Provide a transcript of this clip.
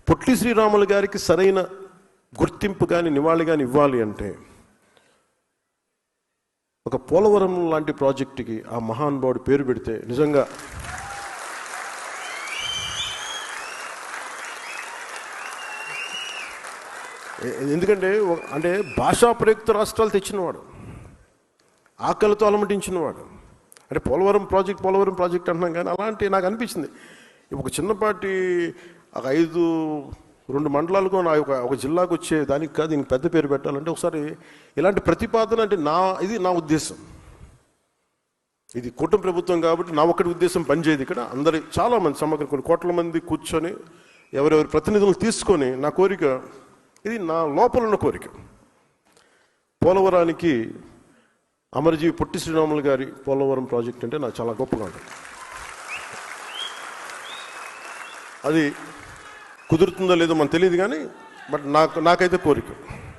పొట్టి శ్రీరాములు గారికి సరైన గుర్తింపు కానీ నివాళి కానీ ఇవ్వాలి అంటే ఒక పోలవరం లాంటి ప్రాజెక్టుకి ఆ మహానుభావుడు పేరు పెడితే నిజంగా ఎందుకంటే అంటే భాషా ప్రయుక్త రాష్ట్రాలు తెచ్చినవాడు, ఆకలితో అలమటించినవాడు. అంటే పోలవరం ప్రాజెక్ట్ అంటున్నాం కానీ అలాంటి నాకు అనిపించింది ఒక చిన్నపాటి ఒక 2 మండలాలకు ఒక జిల్లాకు వచ్చే దానికి కాదు దీనికి పెద్ద పేరు పెట్టాలంటే ఒకసారి ఇలాంటి ప్రతిపాదన అంటే ఇది నా ఉద్దేశం. ఇది కూటమి ప్రభుత్వం కాబట్టి నా ఒక్కటి ఉద్దేశం పనిచేయదు. ఇక్కడ అందరి చాలామంది సమగ్ర కొన్ని కోట్ల మంది కూర్చొని ఎవరెవరి ప్రతినిధులు తీసుకొని నా కోరిక, ఇది నా లోపల ఉన్న కోరిక, పోలవరానికి అమరజీవి పొట్టి శ్రీరాములు గారి పోలవరం ప్రాజెక్ట్ అంటే నాకు చాలా గొప్పగా ఉంటుంది. అది కుదురుతుందో లేదో మనకు తెలియదు కానీ బట్ నాకైతే కోరిక.